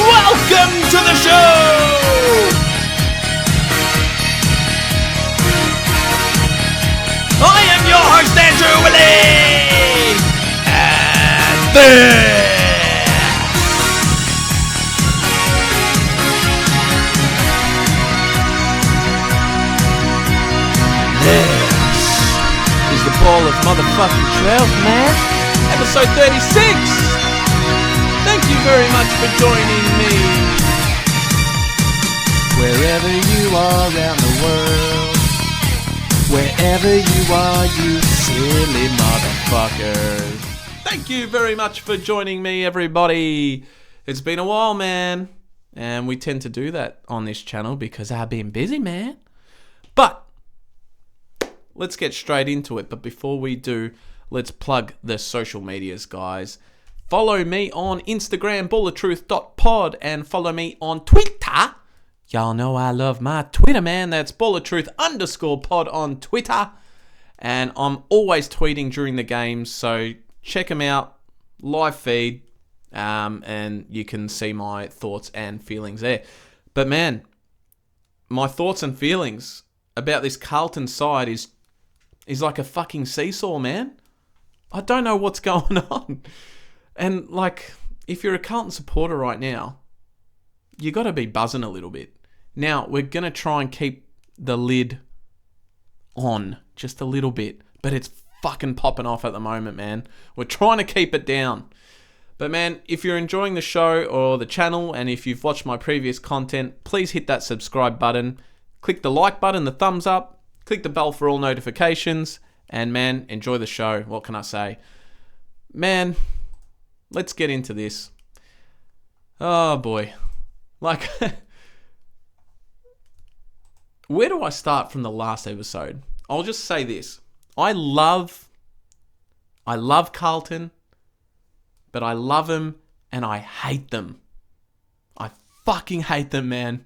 Welcome to the show! I am your host, Andrew Illy! And this is the Ball of Motherfucking 12, man. Episode 36! Thank you very much for joining me. Wherever you are around the world, wherever you are, you silly motherfuckers. Thank you very much for joining me, everybody. It's been a while, man. And we tend to do that on this channel because I've been busy, man. But let's get straight into it. But before we do, let's plug the social medias, guys. Follow me on Instagram, ballertruth.pod, and follow me on Twitter. Y'all know I love my Twitter, man. That's ballertruth_pod on Twitter. And I'm always tweeting during the games, so check them out. Live feed, and you can see my thoughts and feelings there. But man, my thoughts and feelings about this Carlton side is like a fucking seesaw, man. I don't know what's going on. And, like, if you're a Carlton supporter right now, you got to be buzzing a little bit. Now, we're going to try and keep the lid on just a little bit. But it's fucking popping off at the moment, man. We're trying to keep it down. But, man, if you're enjoying the show or the channel, and if you've watched my previous content, please hit that subscribe button. Click the like button, the thumbs up. Click the bell for all notifications. And, man, enjoy the show. What can I say? Man, let's get into this. Oh, boy. Like, where do I start from the last episode? I'll just say this. I love Carlton, but I love them and I hate them. I fucking hate them, man.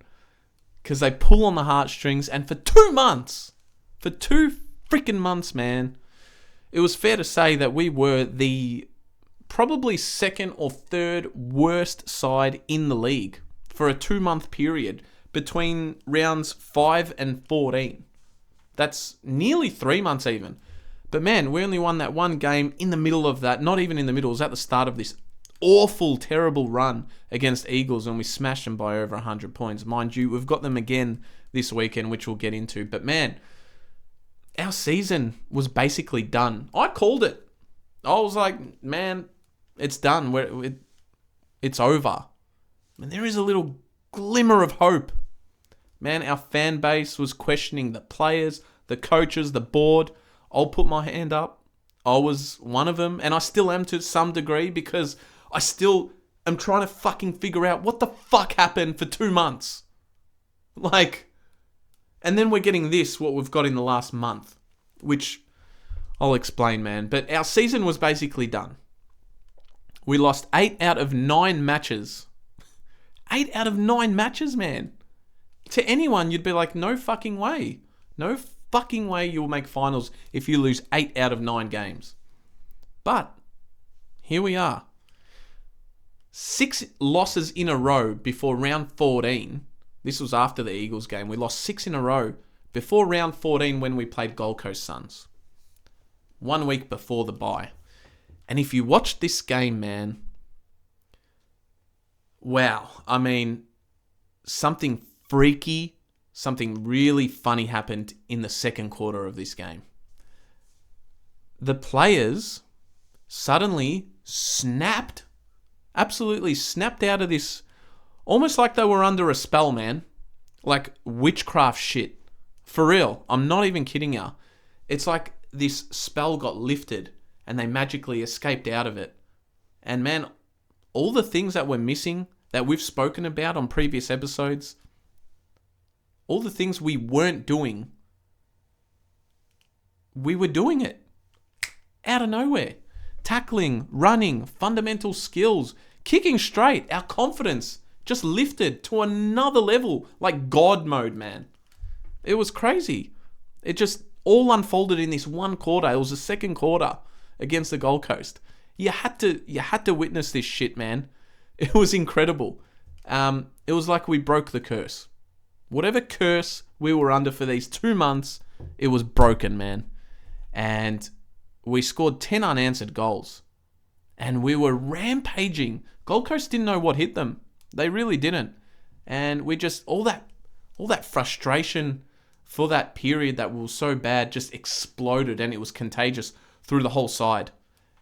Because they pull on the heartstrings, and for 2 months, for 2 freaking months, man, it was fair to say that we were the probably second or third worst side in the league for a 2-month period between rounds 5 and 14. That's nearly 3 months even. But man, we only won that one game in the middle of that. Not even in the middle. It was at the start of this awful, terrible run against Eagles, and we smashed them by over 100 points. Mind you, we've got them again this weekend, which we'll get into. But man, our season was basically done. I called it. I was like, man, it's done. It's over. And there is a little glimmer of hope. Man, our fan base was questioning the players, the coaches, the board. I'll put my hand up. I was one of them, and I still am to some degree, because I still am trying to fucking figure out what the fuck happened for 2 months. Like, and then we're getting this, what we've got in the last month, which I'll explain, man. But our season was basically done. We lost 8 out of 9 matches. 8 out of 9 matches, man. To anyone, you'd be like, no fucking way. No fucking way you'll make finals if you lose 8 out of 9 games. But here we are. 6 losses in a row before round 14. This was after the Eagles game. We lost 6 in a row before round 14 when we played Gold Coast Suns. 1 week before the bye. And if you watch this game, man, wow. I mean, something freaky, something really funny happened in the second quarter of this game. The players suddenly absolutely snapped out of this, almost like they were under a spell, man. Like witchcraft shit. For real. I'm not even kidding you. It's like this spell got lifted and they magically escaped out of it. And man, all the things that we're missing that we've spoken about on previous episodes, all the things we weren't doing, we were doing it out of nowhere. Tackling, running, fundamental skills, kicking straight, our confidence just lifted to another level, like God mode, man. It was crazy. It just all unfolded in this one quarter. It was the second quarter against the Gold Coast. You had to witness this shit, man. It was incredible. It was like we broke the curse. Whatever curse we were under for these 2 months, it was broken, man. And we scored 10 unanswered goals. And we were rampaging. Gold Coast didn't know what hit them. They really didn't. And we just, all that frustration for that period that was so bad just exploded, and it was contagious through the whole side.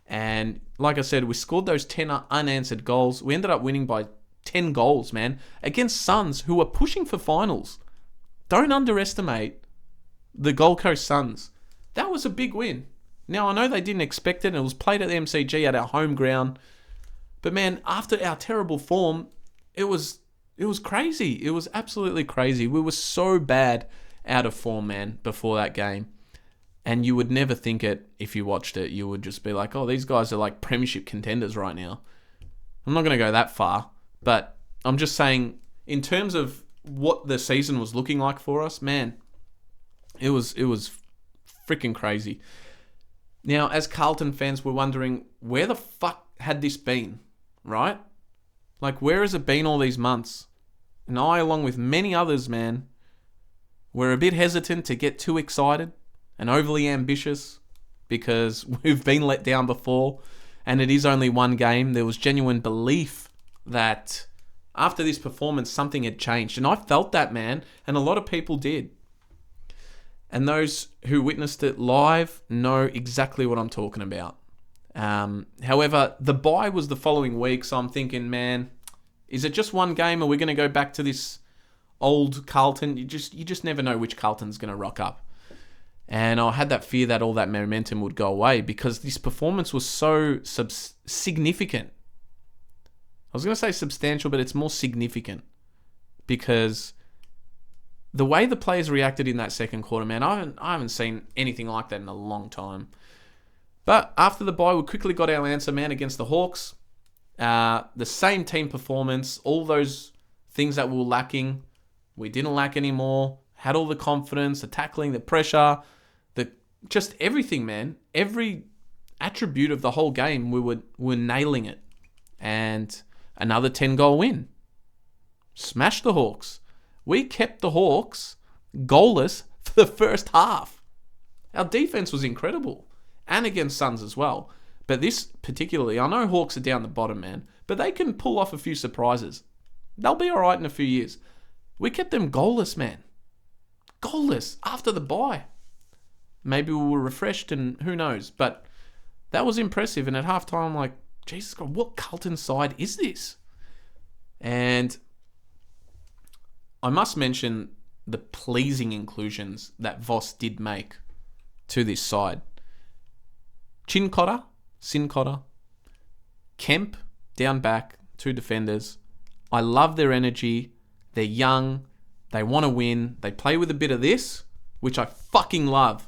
And like I said, we scored those 10 unanswered goals. We ended up winning by 10 goals, man, against Suns who were pushing for finals. Don't underestimate the Gold Coast Suns. That was a big win. Now, I know they didn't expect it, and it was played at the MCG at our home ground. But man, after our terrible form, it was crazy. It was absolutely crazy. We were so bad out of form, man, before that game. And you would never think it if you watched it. You would just be like, oh, these guys are like premiership contenders right now. I'm not going to go that far, but I'm just saying, in terms of what the season was looking like for us, man, it was freaking crazy. Now, as Carlton fans, we're wondering, where the fuck had this been, right? Like, where has it been all these months? And I, along with many others, man, were a bit hesitant to get too excited and overly ambitious because we've been let down before, and it is only one game. There was genuine belief that after this performance, something had changed. And I felt that, man, and a lot of people did. And those who witnessed it live know exactly what I'm talking about. However, the bye was the following week, so I'm thinking, man, is it just one game? Are we going to go back to this old Carlton? You just never know which Carlton's going to rock up. And I had that fear that all that momentum would go away because this performance was so significant. I was going to say substantial, but it's more significant because the way the players reacted in that second quarter, man, I haven't seen anything like that in a long time. But after the bye, we quickly got our answer, man, against the Hawks. The same team performance, all those things that we were lacking, we didn't lack anymore. Had all the confidence, the tackling, the pressure, just everything, man. Every attribute of the whole game, we were nailing it. And another 10-goal win. Smashed the Hawks. We kept the Hawks goalless for the first half. Our defense was incredible. And against Suns as well. But this particularly, I know Hawks are down the bottom, man, but they can pull off a few surprises. They'll be all right in a few years. We kept them goalless, man. Goalless after the bye. Maybe we were refreshed and who knows. But that was impressive. And at halftime, I'm like, Jesus God, what Carlton side is this? And I must mention the pleasing inclusions that Voss did make to this side. Sin-Cotter, Kemp, down back, 2 defenders. I love their energy. They're young. They want to win. They play with a bit of this, which I fucking love.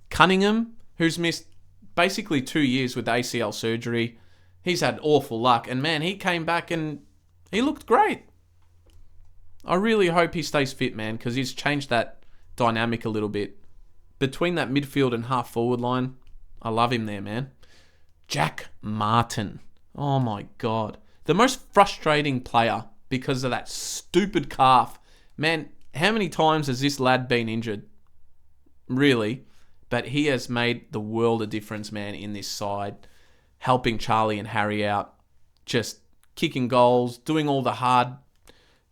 Cunningham, who's missed basically 2 years with ACL surgery. He's had awful luck. And man, he came back and he looked great. I really hope he stays fit, man, because he's changed that dynamic a little bit. Between that midfield and half forward line, I love him there, man. Jack Martin. Oh my God. The most frustrating player because of that stupid calf. Man, how many times has this lad been injured? Really? But he has made the world of difference, man, in this side. Helping Charlie and Harry out. Just kicking goals, doing all the hard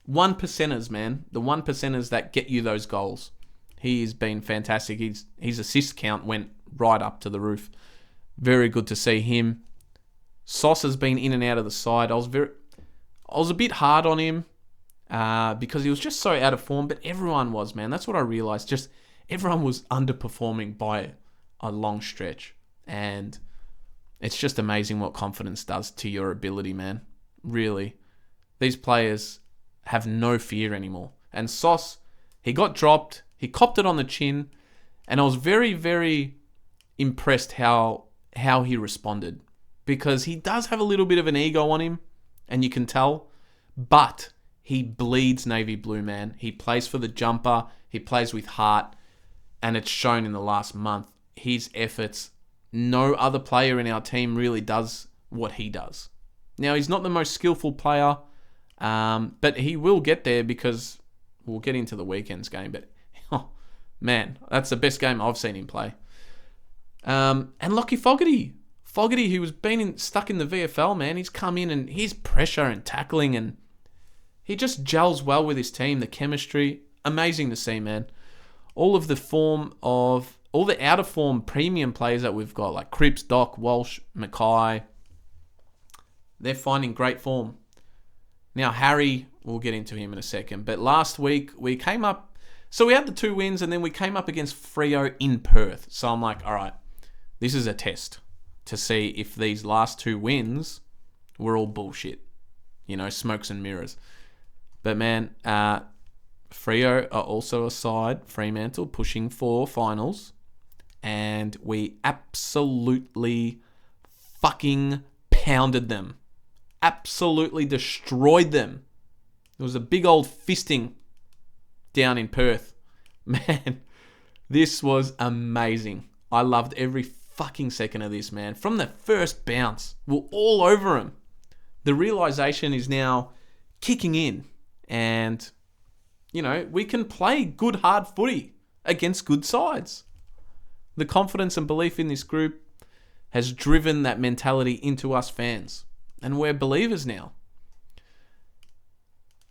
1%ers, man. The 1%ers that get you those goals. He's been fantastic. His assist count went right up to the roof. Very good to see him. Sauce has been in and out of the side. I was a bit hard on him because he was just so out of form. But everyone was, man. That's what I realised. Just everyone was underperforming by a long stretch. And it's just amazing what confidence does to your ability, man. Really. These players have no fear anymore. And Sauce, he got dropped. He copped it on the chin. And I was very, very impressed how he responded. Because he does have a little bit of an ego on him. And you can tell. But he bleeds navy blue, man. He plays for the jumper. He plays with heart. And it's shown in the last month. His efforts, no other player in our team really does what he does. Now, he's not the most skillful player, but he will get there because we'll get into the weekend's game. But, oh, man, that's the best game I've seen him play. And Lockie Fogarty. Fogarty, who was stuck in the VFL, man, he's come in and his pressure and tackling and he just gels well with his team. The chemistry, amazing to see, man. All of the all the out-of-form premium players that we've got, like Cripps, Doc, Walsh, Mackay, they're finding great form. Now, Harry, we'll get into him in a second. But last week, we came up... So we had the 2 wins, and then we came up against Freo in Perth. So I'm like, all right, this is a test to see if these last 2 wins were all bullshit. You know, smokes and mirrors. But, man, Freo are also a side, Fremantle, pushing for finals. And we absolutely fucking pounded them. Absolutely destroyed them. There was a big old fisting down in Perth. Man, this was amazing. I loved every fucking second of this, man. From the first bounce, we're all over them. The realization is now kicking in. And, you know, we can play good hard footy against good sides. The confidence and belief in this group has driven that mentality into us fans. And we're believers now.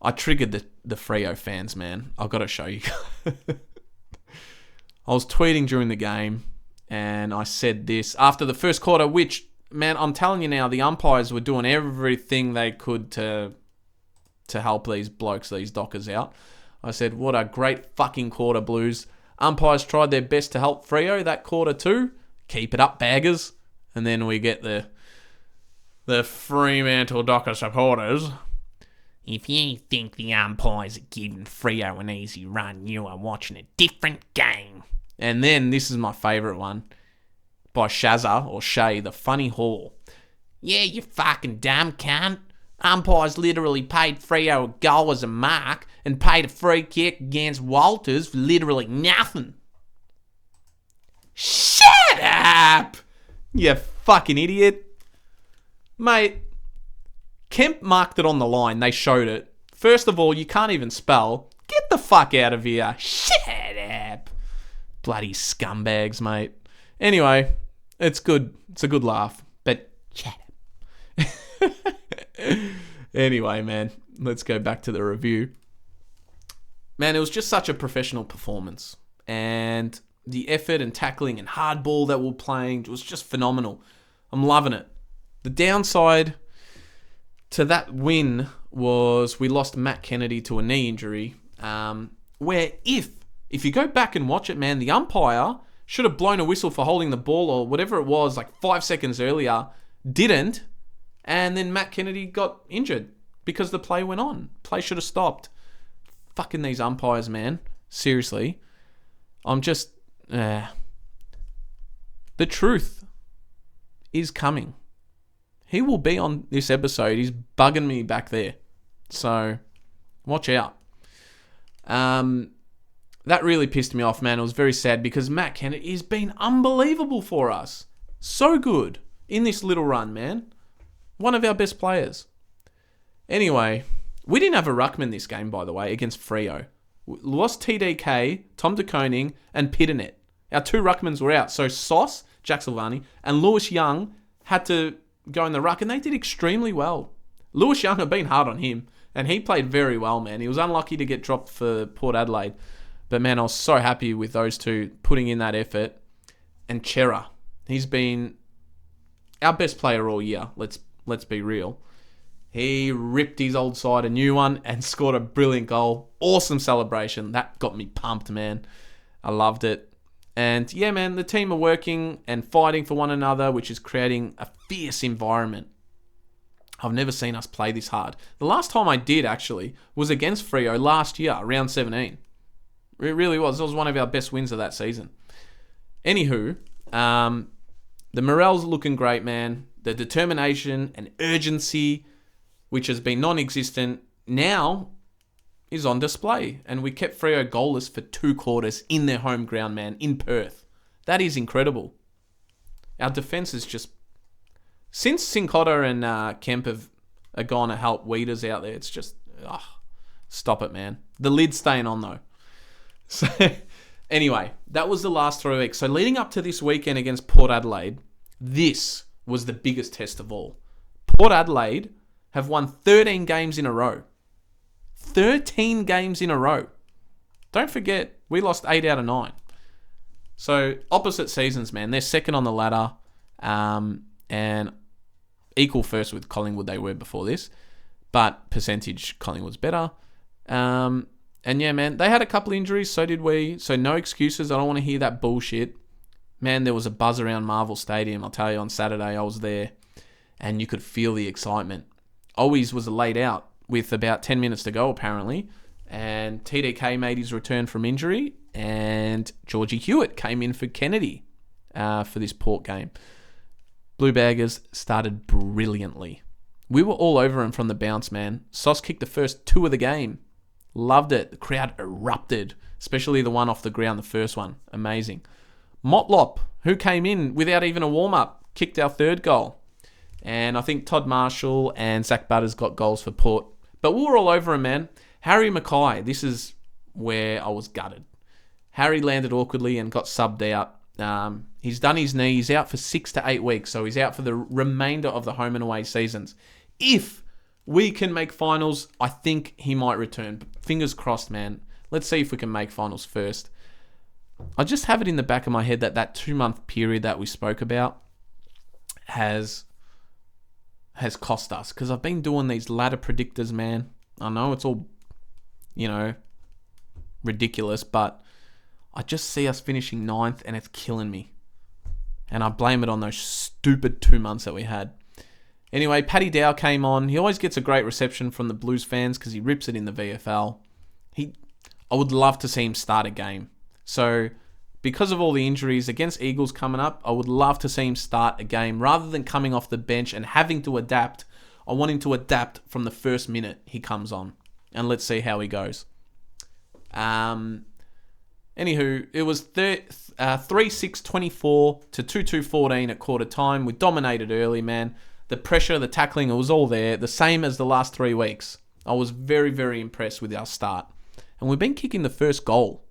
I triggered the Freo fans, man. I've got to show you. I was tweeting during the game and I said this after the first quarter, which, man, I'm telling you now, the umpires were doing everything they could to help these blokes, these dockers out. I said, what a great fucking quarter, Blues. Umpires tried their best to help Freo that quarter too. Keep it up, baggers. And then we get the Fremantle Docker supporters. If you think the umpires are giving Freo an easy run, you are watching a different game. And then this is my favourite one by Shazza or Shay, the funny haul. Yeah, you fucking dumb cunt. Umpires literally paid Freo a goal as a mark and paid a free kick against Walters for literally nothing. Shut up! You fucking idiot. Mate, Kemp marked it on the line. They showed it. First of all, you can't even spell. Get the fuck out of here. Shut up. Bloody scumbags, mate. Anyway, it's good. It's a good laugh. But shut up. Anyway, man, let's go back to the review. Man, it was just such a professional performance. And the effort and tackling and hardball that we're playing was just phenomenal. I'm loving it. The downside to that win was we lost Matt Kennedy to a knee injury. Where if you go back and watch it, man, the umpire should have blown a whistle for holding the ball or whatever it was, like 5 seconds earlier, didn't. And then Matt Kennedy got injured because the play went on. Play should have stopped. Fucking these umpires, man. Seriously. I'm just... the truth is coming. He will be on this episode. He's bugging me back there. So, watch out. That really pissed me off, man. It was very sad because Matt Kennedy has been unbelievable for us. So good in this little run, man. One of our best players. Anyway, we didn't have a ruckman this game, by the way, against Freo. We lost TDK, Tom de Koning, and Pitternet. Our 2 ruckmans were out. So Sauce, Jack Silvani, and Lewis Young had to go in the ruck, and they did extremely well. Lewis Young, I've been hard on him, and he played very well, man. He was unlucky to get dropped for Port Adelaide. But, man, I was so happy with those 2 putting in that effort. And Chera, he's been our best player all year. Let's be real. He ripped his old side a new one and scored a brilliant goal. Awesome celebration. That got me pumped, man. I loved it. And yeah, man, the team are working and fighting for one another, which is creating a fierce environment. I've never seen us play this hard. The last time I did, actually, was against Freo last year, round 17. It really was. It was one of our best wins of that season. Anywho, the morale's looking great, man. The determination and urgency, which has been non-existent, now is on display. And we kept Freo goalless for 2 quarters in their home ground, man, in Perth. That is incredible. Our defence is just... Since Sincotta and Kemp are gone to help Weeders out there, it's just... stop it, man. The lid's staying on, though. So, anyway, that was the last 3 weeks. So leading up to this weekend against Port Adelaide, this was the biggest test of all. Port Adelaide have won 13 games in a row. 13 games in a row. Don't forget, we lost 8 out of 9. So, opposite seasons, man. They're second on the ladder. And equal first with Collingwood they were before this. But percentage, Collingwood's better. And yeah, man, they had a couple injuries, so did we. So no excuses. I don't want to hear that bullshit. Man, there was a buzz around Marvel Stadium. I'll tell you, on Saturday I was there. And you could feel the excitement. Always was laid out with about 10 minutes to go, apparently. And TDK made his return from injury. And Georgie Hewitt came in for Kennedy for this Port game. Blue Baggers started brilliantly. We were all over him from the bounce, man. Sauce kicked the first 2 of the game. Loved it. The crowd erupted, especially the one off the ground, the first one. Amazing. Motlop, who came in without even a warm-up, kicked our 3rd goal. And I think Todd Marshall and Zach Butters got goals for Port. But we were all over him, man. Harry Mackay, this is where I was gutted. Harry landed awkwardly and got subbed out. He's done his knee. He's out for 6 to 8 weeks. So he's out for the remainder of the home and away seasons. If we can make finals, I think he might return. But fingers crossed, man. Let's see if we can make finals first. I just have it in the back of my head that 2-month period that we spoke about has cost us. Because I've been doing these ladder predictors, man. I know it's all, ridiculous, but I just see us finishing 9th and it's killing me. And I blame it on those stupid 2 months that we had. Anyway, Paddy Dow came on. He always gets a great reception from the Blues fans because he rips it in the VFL. I would love to see him start a game. So, because of all the injuries against Eagles coming up, I would love to see him start a game. Rather than coming off the bench and having to adapt, I want him to adapt from the first minute he comes on. And let's see how he goes. Anywho, it was 3-6-24 to 2-2-14 at quarter time. We dominated early, man. The pressure, the tackling, it was all there. The same as the last 3 weeks. I was very, very impressed with our start. And we've been kicking the first goal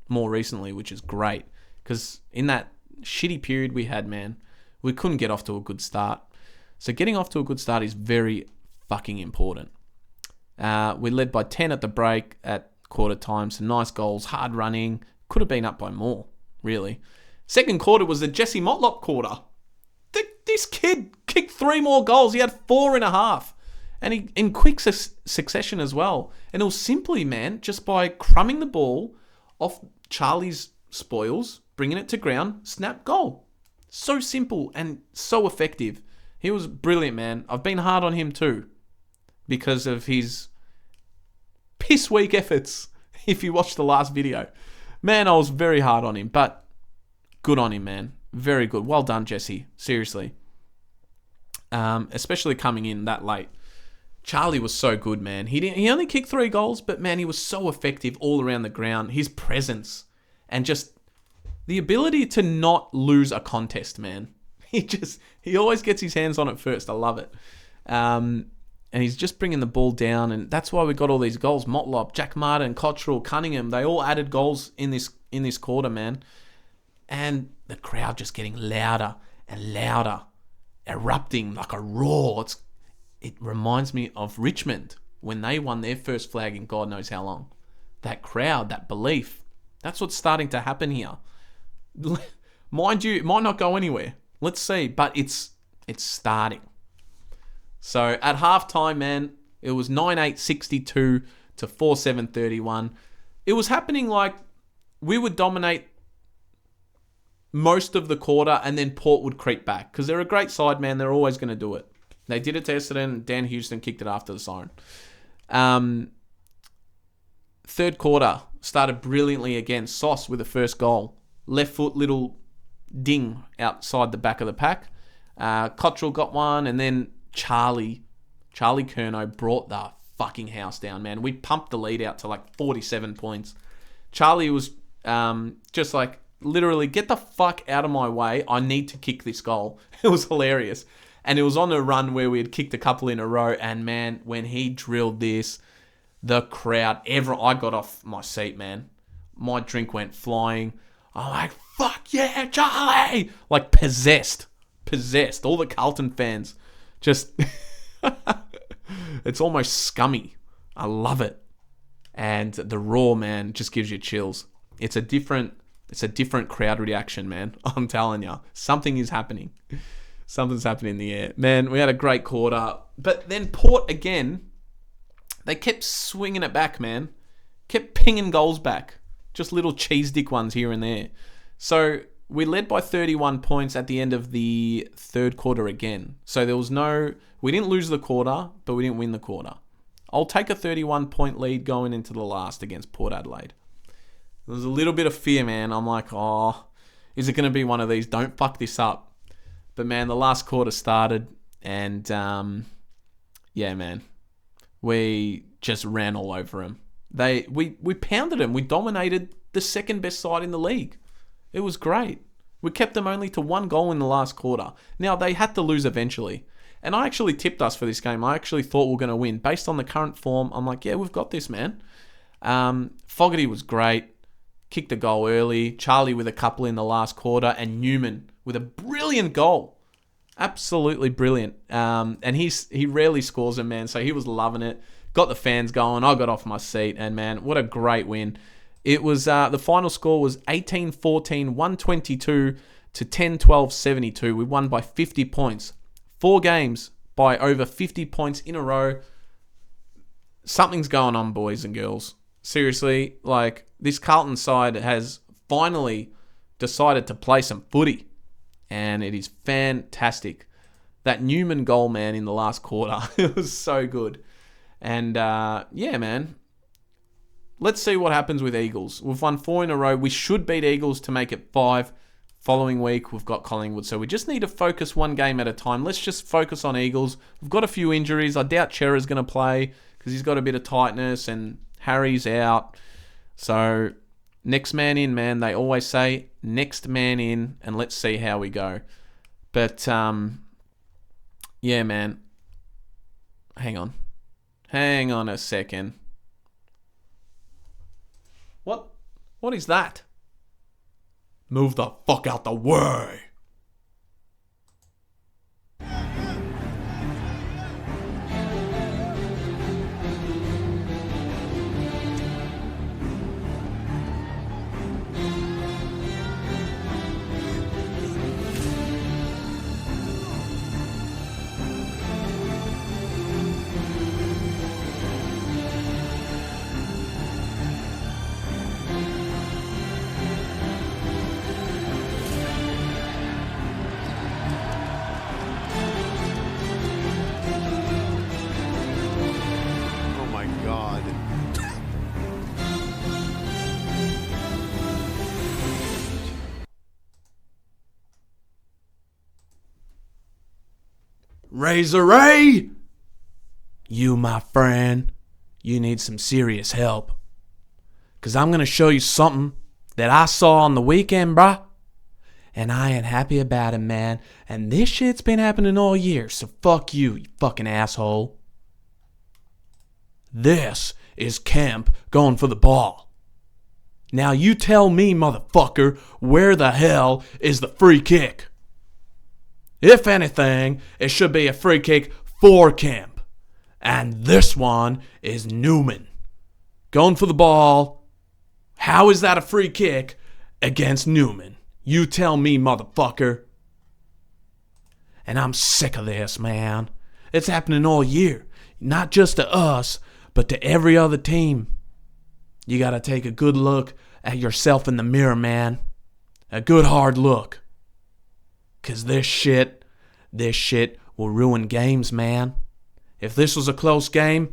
more recently, which is great. Because in that shitty period we had, man, we couldn't get off to a good start. So getting off to a good start is very fucking important. We led by 10 at the break at quarter time. Some nice goals, hard running. Could have been up by more, really. Second quarter was the Jesse Motlop quarter. This kid kicked 3 more goals. He had 4 and a half. And he in quick succession as well. And it was simply, man, just by crumbing the ball off Charlie's spoils, bringing it to ground, snap, goal. So simple and so effective. He was brilliant, man. I've been hard on him too because of his piss weak efforts, if you watched the last video. Man, I was very hard on him, but good on him, man. Very good. Well done, Jesse. Seriously. Especially coming in that late. Charlie was so good, man. He only kicked 3 goals, but man, he was so effective all around the ground. His presence and just the ability to not lose a contest, man. He always gets his hands on it first. I love it. And he's just bringing the ball down, and that's why we got all these goals. Motlop, Jack Martin, Cottrell, Cunningham, they all added goals in this quarter, man. And the crowd just getting louder and louder, erupting like a roar. It reminds me of Richmond when they won their first flag in God knows how long. That crowd, that belief, that's what's starting to happen here. Mind you, it might not go anywhere. Let's see, but it's starting. So at halftime, man, it was 9-8-62 to 4-7-31. It was happening like we would dominate most of the quarter and then Port would creep back. Because they're a great side, man. They're always going to do it. They did it to Essendon. Dan Houston kicked it after the siren. Third quarter started brilliantly again. Sauce with the first goal. Left foot little ding outside the back of the pack. Cottrell got one, and then Charlie Curnow brought the fucking house down, man. We pumped the lead out to like 47 points. Charlie was just like, literally, get the fuck out of my way. I need to kick this goal. It was hilarious. And it was on a run where we had kicked a couple in a row. And man, when he drilled this, the crowd, I got off my seat, man. My drink went flying. I'm like, fuck yeah, Charlie! Like possessed. All the Carlton fans just... It's almost scummy. I love it. And the roar, man, just gives you chills. It's a different crowd reaction, man. I'm telling you. Something is happening. Something's happening in the air. Man, we had a great quarter. But then Port, again, they kept swinging it back, man. Kept pinging goals back. Just little cheese dick ones here and there. So we led by 31 points at the end of the third quarter again. So there was we didn't lose the quarter, but we didn't win the quarter. I'll take a 31-point lead going into the last against Port Adelaide. There was a little bit of fear, man. I'm like, oh, is it going to be one of these? Don't fuck this up. But, man, the last quarter started, and, yeah, man, we just ran all over them. We pounded them. We dominated the second best side in the league. It was great. We kept them only to 1 goal in the last quarter. Now, they had to lose eventually. And I actually tipped us for this game. I actually thought we were going to win. Based on the current form, I'm like, yeah, we've got this, man. Fogarty was great. Kicked a goal early. Charlie with a couple in the last quarter. And Newman with a brilliant goal. Absolutely brilliant. And he rarely scores them, man. So he was loving it. Got the fans going. I got off my seat. And, man, what a great win. It was the final score was 18-14, 122 to 10-12, 72. We won by 50 points. 4 games by over 50 points in a row. Something's going on, boys and girls. Seriously, like, this Carlton side has finally decided to play some footy. And it is fantastic. That Newman goal, man, in the last quarter. It was so good. And, yeah, man. Let's see what happens with Eagles. We've won 4 in a row. We should beat Eagles to make it 5. Following week, we've got Collingwood. So we just need to focus one game at a time. Let's just focus on Eagles. We've got a few injuries. I doubt Chera's going to play because he's got a bit of tightness and Harry's out. So next man in, man. They always say next man in, and let's see how we go. But, yeah, man. Hang on a second. What is that? Move the fuck out the way. Razor Ray! You, my friend, you need some serious help. Because I'm going to show you something that I saw on the weekend, bruh. And I ain't happy about it, man. And this shit's been happening all year, so fuck you, you fucking asshole. This is Kemp going for the ball. Now you tell me, motherfucker, where the hell is the free kick? If anything, it should be a free kick for Kemp. And this one is Newman. Going for the ball. How is that a free kick against Newman? You tell me, motherfucker. And I'm sick of this, man. It's happening all year. Not just to us, but to every other team. You got to take a good look at yourself in the mirror, man. A good hard look. Because this shit will ruin games, man. If this was a close game,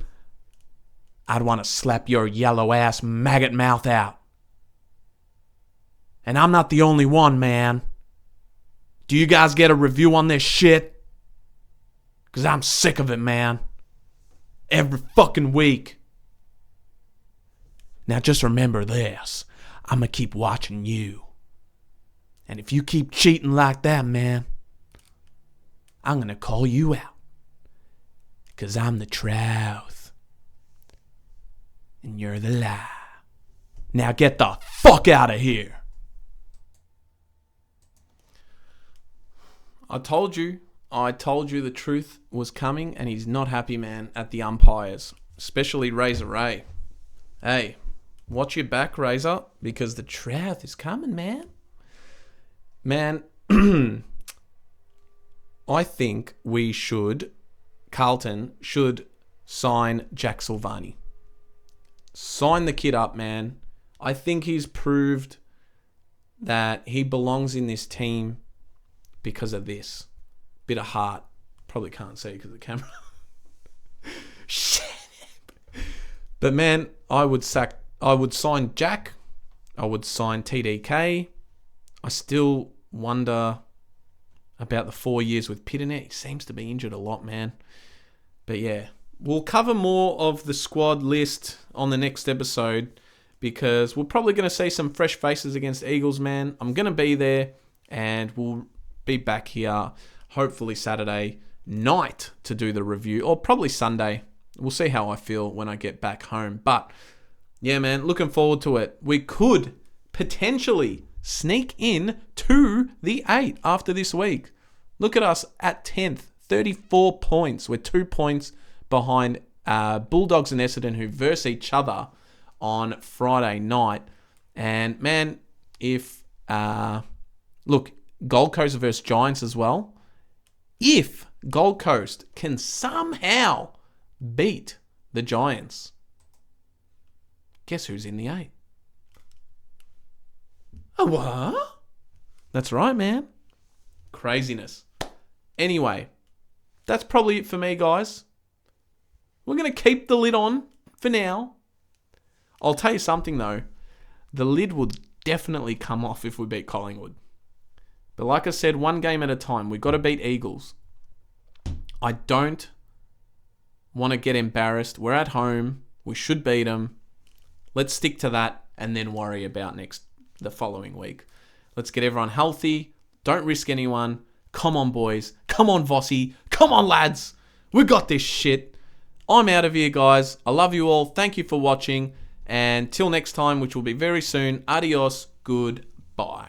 I'd want to slap your yellow ass maggot mouth out. And I'm not the only one, man. Do you guys get a review on this shit? Because I'm sick of it, man. Every fucking week. Now just remember this. I'm going to keep watching you. And if you keep cheating like that, man, I'm going to call you out. Because I'm the truth. And you're the lie. Now get the fuck out of here. I told you the truth was coming, and he's not happy, man, at the umpires, especially Razor Ray. Hey, watch your back, Razor, because the truth is coming, man. Man, I think Carlton should sign Jack Silvani. Sign the kid up, man. I think he's proved that he belongs in this team because of this. Bit of heart. Probably can't see because of the camera. Shit. But man, I would sign Jack. I would sign TDK. I still wonder about the 4 years with Pitt in it. He seems to be injured a lot, man. But yeah, we'll cover more of the squad list on the next episode because we're probably going to see some fresh faces against Eagles, man. I'm going to be there and we'll be back here hopefully Saturday night to do the review, or probably Sunday. We'll see how I feel when I get back home. But yeah, man, looking forward to it. We could potentially sneak in to the 8 after this week. Look at us at 10th, 34 points. We're 2 points behind Bulldogs and Essendon, who verse each other on Friday night. And man, if look, Gold Coast versus Giants as well. If Gold Coast can somehow beat the Giants, guess who's in the 8? Oh, what? That's right, man. Craziness. Anyway, that's probably it for me, guys. We're going to keep the lid on for now. I'll tell you something, though. The lid will definitely come off if we beat Collingwood. But like I said, one game at a time. We've got to beat Eagles. I don't want to get embarrassed. We're at home. We should beat them. Let's stick to that and then worry about the following week. Let's get everyone healthy. Don't risk anyone. Come on, boys. Come on, Vossi. Come on, lads. We got this shit. I'm out of here, guys. I love you all. Thank you for watching. And till next time, which will be very soon, adios. Goodbye.